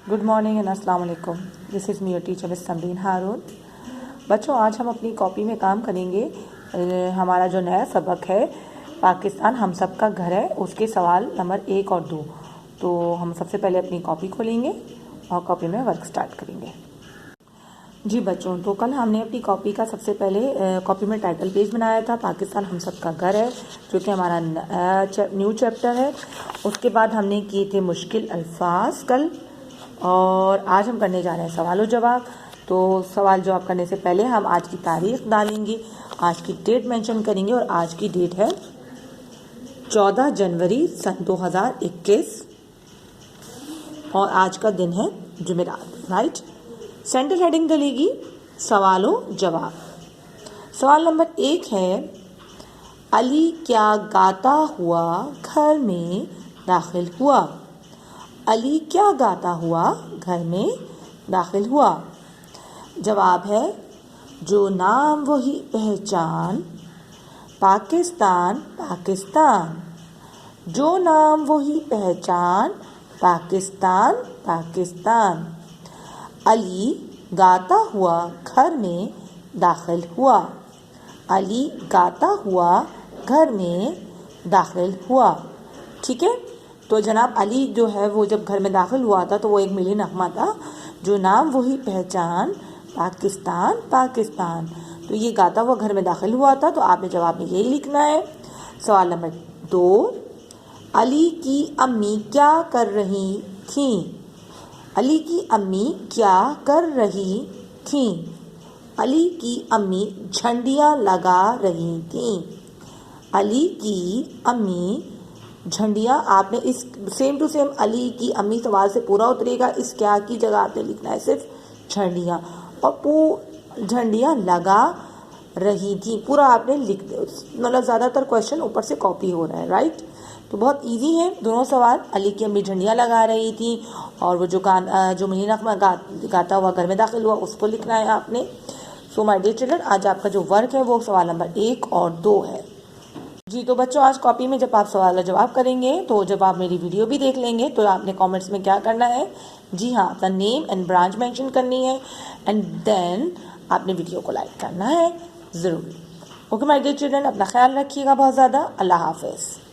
Good morning and अस्सलाम वालेकुम। This is me your teacher miss Samreen Haroon. बच्चों, आज हम अपनी कॉपी में काम करेंगे। हमारा जो नया सबक है पाकिस्तान हम सब का घर है, उसके सवाल नंबर 1 और 2। तो हम सबसे पहले अपनी कॉपी खोलेंगे और कॉपी में वर्क स्टार्ट करेंगे। जी बच्चों, तो कल हमने अपनी कॉपी का सबसे पहले कॉपी में टाइटल पेज बनाया था, पाकिस्तान हम सब का घर है, जो कि हमारा न्यू चैप्टर है। उसके बाद हमने किए थे मुश्किल अल्फाज कल, और आज हम करने जा रहे हैं सवाल और जवाब। तो सवाल जवाब करने से पहले हम आज की तारीख डालेंगे, आज की डेट मेंशन करेंगे, और आज की डेट है 14 जनवरी सन 2021 और आज का दिन है जुमेरात, राइट। सेंटर हेडिंग डलेगी सवालों जवाब। सवाल नंबर 1 है, अली क्या गाता हुआ घर में दाखिल हुआ? अली क्या गाता हुआ घर में दाखिल हुआ? जवाब है, जो नाम वही पहचान, पाकिस्तान पाकिस्तान। जो नाम वही पहचान, पाकिस्तान पाकिस्तान। अली गाता हुआ घर में दाखिल हुआ। अली गाता हुआ घर में दाखिल हुआ। ठीक है, तो जनाब अली जो है वो जब घर में दाखिल हुआ था तो वो एक मिली नगमा था, जो नाम वही पहचान, पाकिस्तान पाकिस्तान। तो ये गाता हुआ घर में दाखिल हुआ था, तो आपने जवाब में यही लिखना है। सवाल नंबर 2, अली की अम्मी क्या कर रही थी? अली की अम्मी क्या कर रही थी? अली की अम्मी झंडियाँ लगा रही थी। अली की अम्मी झंडियाँ, आपने इस सेम टू सेम अली की अम्मी सवाल से पूरा उतरेगा, इस क्या की जगह आपने लिखना है सिर्फ झंडियाँ, और झंडियाँ लगा रही थी पूरा आपने लिख दिया। मतलब ज़्यादातर क्वेश्चन ऊपर से कॉपी हो रहा है, राइट। तो बहुत इजी है दोनों सवाल। अली की अम्मी झंडियाँ लगा रही थी, और वो जो मिली नगमा गाता हुआ घर में दाखिल हुआ उसको लिखना है आपने। सो माय डियर चिल्ड्रन, आज आपका जो वर्क है वो सवाल नंबर 1 और 2 है। जी, तो बच्चों आज कॉपी में जब आप सवाल और जवाब करेंगे, तो जब आप मेरी वीडियो भी देख लेंगे, तो आपने कमेंट्स में क्या करना है, जी हाँ, अपना नेम एंड ब्रांच मेंशन करनी है, एंड देन आपने वीडियो को लाइक करना है ज़रूर। ओके माय डियर चिल्ड्रन, अपना ख्याल रखिएगा बहुत ज़्यादा। अल्लाह हाफिज़।